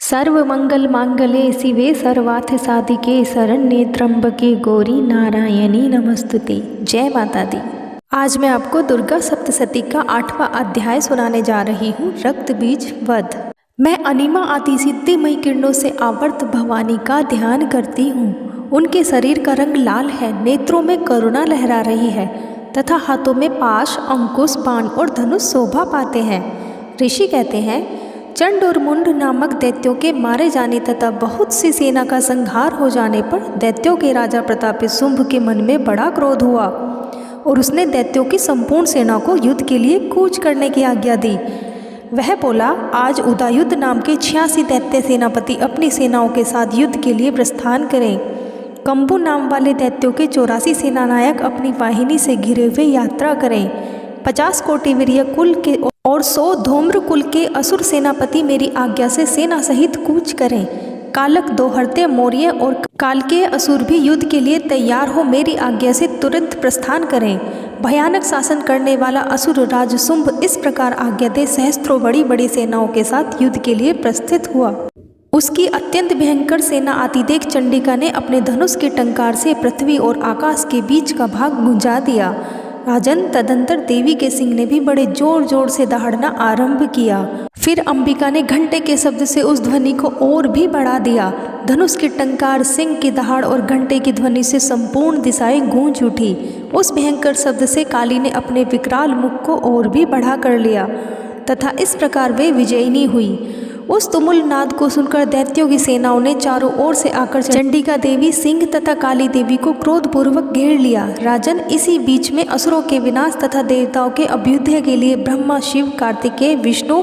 सर्वमंगल मांगल्ये शिवे सर्वार्थ साधिके शरण्ये त्र्यंबके गौरी नारायणी नमस्तुते। जय माता दी। आज मैं आपको दुर्गा सप्तशती का 8वां अध्याय सुनाने जा रही हूँ, रक्त बीज वध। मैं अनिमा आदि सिद्धिमयी किरणों से आवर्त भवानी का ध्यान करती हूँ। उनके शरीर का रंग लाल है, नेत्रों में करुणा लहरा रही है तथा हाथों में पाश, अंकुश, बाण और धनुष शोभा पाते हैं। ऋषि कहते हैं, चंड और मुंड नामक दैत्यों के मारे जाने तथा बहुत सी सेना का संहार हो जाने पर दैत्यों के राजा प्रतापी शुंभ के मन में बड़ा क्रोध हुआ और उसने दैत्यों की संपूर्ण सेना को युद्ध के लिए कूच करने की आज्ञा दी। वह बोला, आज उदयुद्ध नाम के 86 दैत्य सेनापति अपनी सेनाओं के साथ युद्ध के लिए प्रस्थान करें। कंबु नाम वाले दैत्यों के 84 सेनानायक अपनी वाहिनी से घिरे हुए यात्रा करें। 50 कोटि वीर्य कुल के और 100 धूम्र कुल के असुर सेनापति मेरी आज्ञा से सेना सहित कूच करें। कालक, दोहर्ते, मौर्य और काल के असुर भी युद्ध के लिए तैयार हो मेरी आज्ञा से तुरंत प्रस्थान करें। भयानक शासन करने वाला असुर राज शुंभ इस प्रकार आज्ञा दे सहस्त्रों बड़ी बड़ी सेनाओं के साथ युद्ध के लिए प्रस्थित हुआ। उसकी अत्यंत भयंकर सेना आती देख चंडिका ने अपने धनुष के टंकार से पृथ्वी और आकाश के बीच का भाग गुंजा दिया। राजन, तदंतर देवी के सिंह ने भी बड़े जोर जोर से दहाड़ना आरंभ किया। फिर अंबिका ने घंटे के शब्द से उस ध्वनि को और भी बढ़ा दिया। धनुष के टंकार, सिंह की दहाड़ और घंटे की ध्वनि से संपूर्ण दिशाएं गूंज उठी। उस भयंकर शब्द से काली ने अपने विकराल मुख को और भी बढ़ा कर लिया तथा इस प्रकार वे विजयिनी हुई। उस तुमुल नाद को सुनकर दैत्यों की सेनाओं ने चारों ओर से आकर चंडिका देवी, सिंह तथा काली देवी को क्रोधपूर्वक घेर लिया। राजन, इसी बीच में असुरों के विनाश तथा देवताओं के अभ्युदय के लिए ब्रह्मा, शिव, कार्तिकेय, विष्णु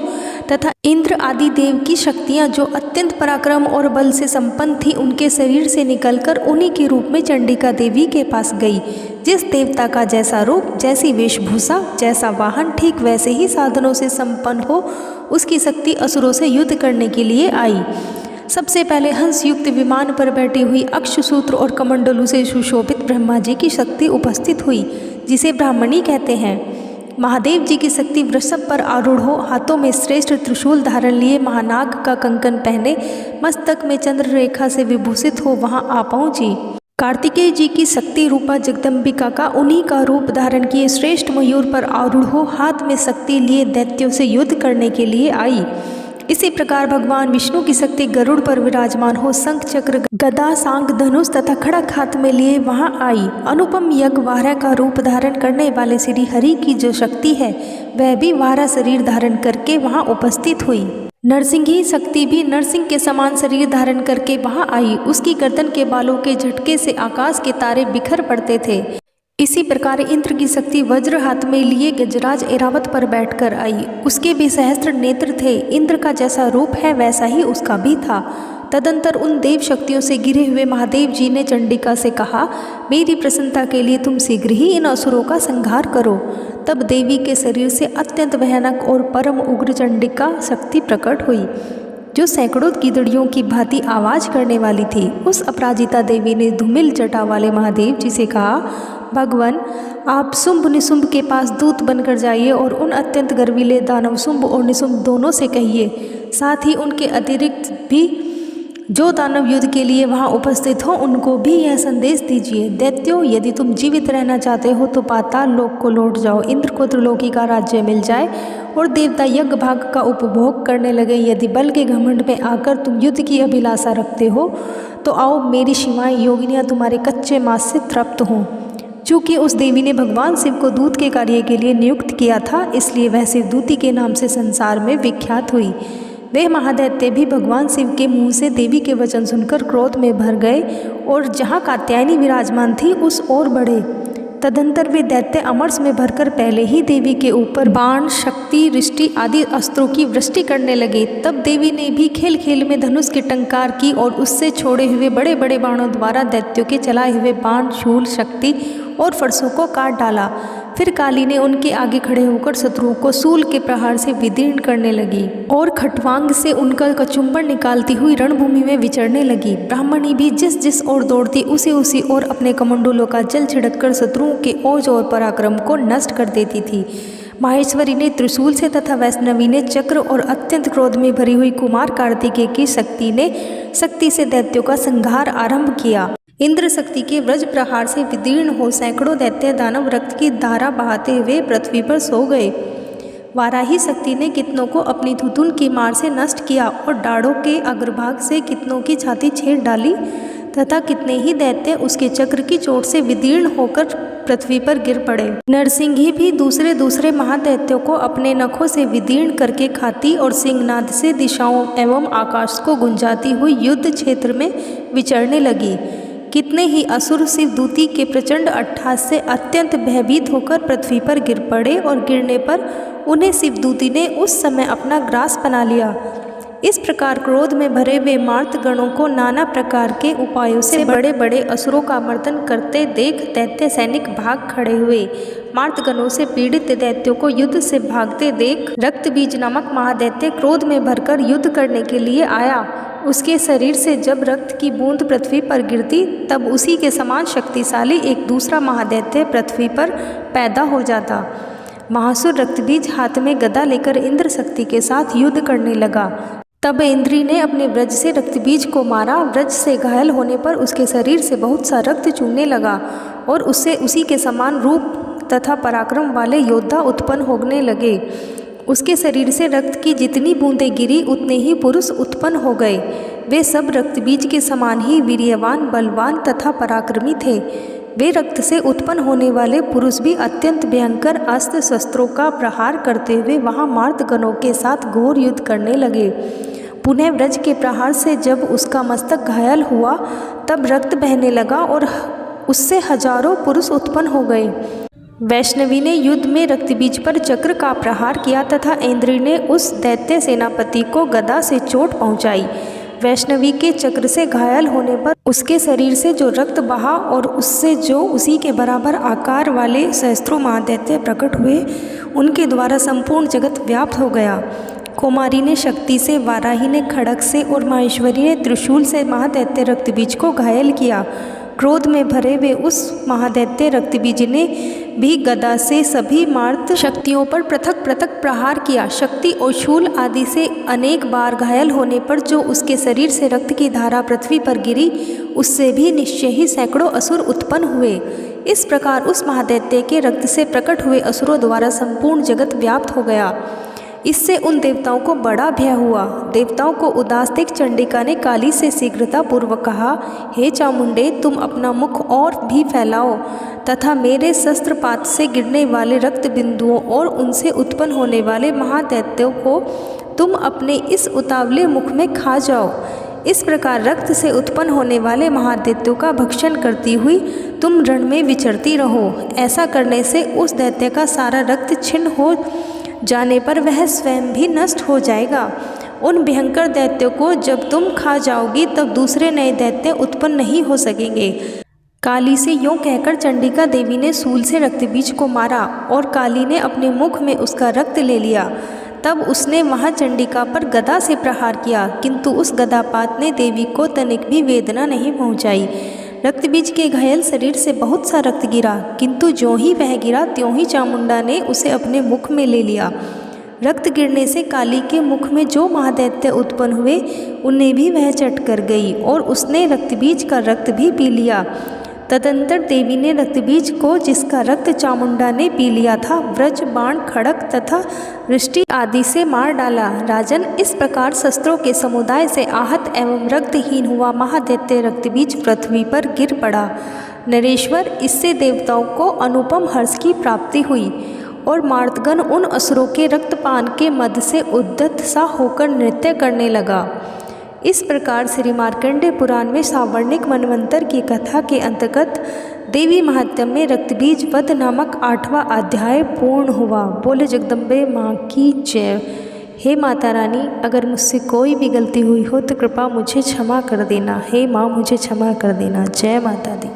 तथा इंद्र आदि देव की शक्तियां जो अत्यंत पराक्रम और बल से संपन्न थी, उनके शरीर से निकलकर उन्हीं के रूप में चंडिका देवी के पास गई। जिस देवता का जैसा रूप, जैसी वेशभूषा, जैसा वाहन, ठीक वैसे ही साधनों से संपन्न हो उसकी शक्ति असुरों से युद्ध करने के लिए आई। सबसे पहले हंस युक्त विमान पर बैठी हुई अक्षसूत्र और कमंडलू से सुशोभित ब्रह्मा जी की शक्ति उपस्थित हुई, जिसे ब्राह्मणी कहते हैं। महादेव जी की शक्ति वृषभ पर आरूढ़ हो, हाथों में श्रेष्ठ त्रिशूल धारण लिए, महानाग का कंकन पहने, मस्तक में चंद्र रेखा से विभूषित हो वहां आ पहुंची। कार्तिकेय जी की शक्ति रूपा जगदम्बिका का उन्हीं का रूप धारण किए श्रेष्ठ मयूर पर आरूढ़ हो, हाथ में शक्ति लिए दैत्यों से युद्ध करने के लिए आई। इसी प्रकार भगवान विष्णु की शक्ति गरुड़ पर विराजमान हो, शंख, चक्र, गदा, सांग, धनुष तथा खड़ग हाथ में लिए वहां आई। अनुपम यज्ञ वारा का रूप धारण करने वाले श्री हरि की जो शक्ति है, वह भी वारा शरीर धारण करके वहां उपस्थित हुई। नरसिंही शक्ति भी नरसिंह के समान शरीर धारण करके वहां आई। उसकी गर्दन के बालों के झटके से आकाश के तारे बिखर पड़ते थे। इसी प्रकार इंद्र की शक्ति वज्र हाथ में लिए गजराज ऐरावत पर बैठकर आई। उसके भी सहस्त्र नेत्र थे। इंद्र का जैसा रूप है वैसा ही उसका भी था। तदंतर उन देव शक्तियों से घिरे हुए महादेव जी ने चंडिका से कहा, मेरी प्रसन्नता के लिए तुम शीघ्र ही इन असुरों का संहार करो। तब देवी के शरीर से अत्यंत भयानक और परम उग्र चंडिका शक्ति प्रकट हुई, जो सैकड़ों गिदड़ियों की भांति आवाज करने वाली थी। उस अपराजिता देवी ने धूमिल जटा वाले महादेव जी से कहा, भगवान, आप शुंभ निशुंभ के पास दूत बनकर जाइए और उन अत्यंत गर्वीले दानव शुंभ और निशुंभ दोनों से कहिए, साथ ही उनके अतिरिक्त भी जो दानव युद्ध के लिए वहां उपस्थित हो उनको भी यह संदेश दीजिए, दैत्यों, यदि तुम जीवित रहना चाहते हो तो पाताल लोक को लौट जाओ। इंद्र को त्रिलोकी का राज्य मिल जाए और देवता यज्ञ भाग का उपभोग करने लगे। यदि बल के घमंड में आकर तुम युद्ध की अभिलाषा रखते हो तो आओ, मेरी शिवाएं योगिनियां तुम्हारे कच्चे मांस से तृप्त हों। चूँकि उस देवी ने भगवान शिव को दूत के कार्य के लिए नियुक्त किया था, इसलिए वह शिवदूती के नाम से संसार में विख्यात हुई। वे महादैत्य भी भगवान शिव के मुंह से देवी के वचन सुनकर क्रोध में भर गए और जहाँ कात्यायनी विराजमान थी उस ओर बढ़े। तदंतर वे दैत्य अमरस में भरकर पहले ही देवी के ऊपर बाण, शक्ति, रिष्टि आदि अस्त्रों की वृष्टि करने लगे। तब देवी ने भी खेल खेल में धनुष के टंकार की और उससे छोड़े हुए बड़े बड़े बाणों द्वारा दैत्यों के चलाए हुए बाण, शूल, शक्ति और फरसों को काट डाला। फिर काली ने उनके आगे खड़े होकर शत्रुओं को शूल के प्रहार से विदीर्ण करने लगी और खटवांग से उनका कचुम्बन निकालती हुई रणभूमि में विचरने लगी। ब्राह्मणी भी जिस जिस ओर दौड़ती उसी ओर अपने कमंडलों का जल छिड़ककर शत्रुओं के ओज और पराक्रम को नष्ट कर देती थी। माहेश्वरी ने त्रिशूल से तथा वैष्णवी ने चक्र और अत्यंत क्रोध में भरी हुई कुमार कार्तिकेय की शक्ति से दैत्यों का संहार आरंभ किया। इंद्र शक्ति के वज्र प्रहार से विदीर्ण हो सैकड़ों दैत्य दानव रक्त की धारा बहाते हुए पृथ्वी पर सो गए। वाराही शक्ति ने कितनों को अपनी धुतुन की मार से नष्ट किया और डाढ़ों के अग्रभाग से कितनों की छाती छेद डाली तथा कितने ही दैत्य उसके चक्र की चोट से विदीर्ण होकर पृथ्वी पर गिर पड़े। नरसिंही भी दूसरे महादैत्यों को अपने नखों से विदीर्ण करके खाती और सिंहनाद से दिशाओं एवं आकाश को गुंजाती हुई युद्ध क्षेत्र में विचरने लगी। कितने ही असुर शिवदूती के प्रचंड अट्टहास से अत्यंत भयभीत होकर पृथ्वी पर गिर पड़े और गिरने पर उन्हें शिवदूती ने उस समय अपना ग्रास बना लिया। इस प्रकार क्रोध में भरे वे मार्तगणों को नाना प्रकार के उपायों से बड़े बड़े असुरों का मर्दन करते देख दैत्य सैनिक भाग खड़े हुए। मार्तगणों से पीड़ित दैत्यों को युद्ध से भागते देख रक्तबीज नामक महादैत्य क्रोध में भरकर युद्ध करने के लिए आया। उसके शरीर से जब रक्त की बूंद पृथ्वी पर गिरती तब उसी के समान शक्तिशाली एक दूसरा महादैत्य पृथ्वी पर पैदा हो जाता। महासुर रक्तबीज हाथ में गदा लेकर इंद्र शक्ति के साथ युद्ध करने लगा। तब इंद्री ने अपने व्रज से रक्तबीज को मारा। व्रज से घायल होने पर उसके शरीर से बहुत सा रक्त चूने लगा और उससे उसी के समान रूप तथा पराक्रम वाले योद्धा उत्पन्न होने लगे। उसके शरीर से रक्त की जितनी बूंदें गिरी उतने ही पुरुष उत्पन्न हो गए। वे सब रक्तबीज के समान ही वीर्यवान, बलवान तथा पराक्रमी थे। वे रक्त से उत्पन्न होने वाले पुरुष भी अत्यंत भयंकर अस्त्र शस्त्रों का प्रहार करते हुए वहां मार्तगणों के साथ घोर युद्ध करने लगे। पुनः व्रज के प्रहार से जब उसका मस्तक घायल हुआ तब रक्त बहने लगा और उससे हजारों पुरुष उत्पन्न हो गए। वैष्णवी ने युद्ध में रक्तबीज पर चक्र का प्रहार किया तथा इंद्री ने उस दैत्य सेनापति को गदा से चोट पहुंचाई। वैष्णवी के चक्र से घायल होने पर उसके शरीर से जो रक्त बहा और उससे जो उसी के बराबर आकार वाले सहस्त्रों महादैत्य प्रकट हुए उनके द्वारा संपूर्ण जगत व्याप्त हो गया। कुमारी ने शक्ति से, वाराही ने खड़ग से और माहेश्वरी ने त्रिशूल से महादैत्य रक्तबीज को घायल किया। क्रोध में भरे हुए उस महादैत्य रक्तबीज ने भी गदा से सभी मार्त शक्तियों पर पृथक पृथक प्रहार किया। शक्ति और शूल आदि से अनेक बार घायल होने पर जो उसके शरीर से रक्त की धारा पृथ्वी पर गिरी उससे भी निश्चय ही सैकड़ों असुर उत्पन्न हुए। इस प्रकार उस महादैत्य के रक्त से प्रकट हुए असुरों द्वारा संपूर्ण जगत व्याप्त हो गया। इससे उन देवताओं को बड़ा भय हुआ। देवताओं को उदास देख चंडिका ने काली से शीघ्रता पूर्वक कहा, हे चामुंडे, तुम अपना मुख और भी फैलाओ तथा मेरे शस्त्रपात से गिरने वाले रक्त बिंदुओं और उनसे उत्पन्न होने वाले महादैत्यों को तुम अपने इस उतावले मुख में खा जाओ। इस प्रकार रक्त से उत्पन्न होने वाले महादैत्यों का भक्षण करती हुई तुम रण में विचरती रहो। ऐसा करने से उस दैत्य का सारा रक्त छिन्न हो जाने पर वह स्वयं भी नष्ट हो जाएगा। उन भयंकर दैत्यों को जब तुम खा जाओगी तब दूसरे नए दैत्य उत्पन्न नहीं हो सकेंगे। काली से यूँ कहकर चंडिका देवी ने शूल से रक्तबीज को मारा और काली ने अपने मुख में उसका रक्त ले लिया। तब उसने वहाँ चंडिका पर गदा से प्रहार किया, किंतु उस गदापात ने देवी को तनिक भी वेदना नहीं पहुँचाई। रक्तबीज के घायल शरीर से बहुत सा रक्त गिरा, किंतु ज्यों ही वह गिरा त्यों ही चामुंडा ने उसे अपने मुख में ले लिया। रक्त गिरने से काली के मुख में जो महादैत्य उत्पन्न हुए उन्हें भी वह चट कर गई और उसने रक्तबीज का रक्त भी पी लिया। तदंतर देवी ने रक्तबीज को, जिसका रक्त चामुंडा ने पी लिया था, व्रज, बाण, खड़ग तथा वृष्टि आदि से मार डाला। राजन, इस प्रकार शस्त्रों के समुदाय से आहत एवं रक्तहीन हुआ महादैत्य रक्तबीज पृथ्वी पर गिर पड़ा। नरेश्वर, इससे देवताओं को अनुपम हर्ष की प्राप्ति हुई और मार्तगण उन असुरों के रक्तपान के मद से उद्यत सा होकर नृत्य करने लगा। इस प्रकार श्री मार्कंडेय पुराण में सावर्णिक मनवंतर की कथा के अंतर्गत देवी महात्म्य में रक्तबीज वध नामक 8वां अध्याय पूर्ण हुआ। बोले जगदम्बे माँ की जय। हे माता रानी, अगर मुझसे कोई भी गलती हुई हो तो कृपा मुझे क्षमा कर देना। हे माँ, मुझे क्षमा कर देना। जय माता दी।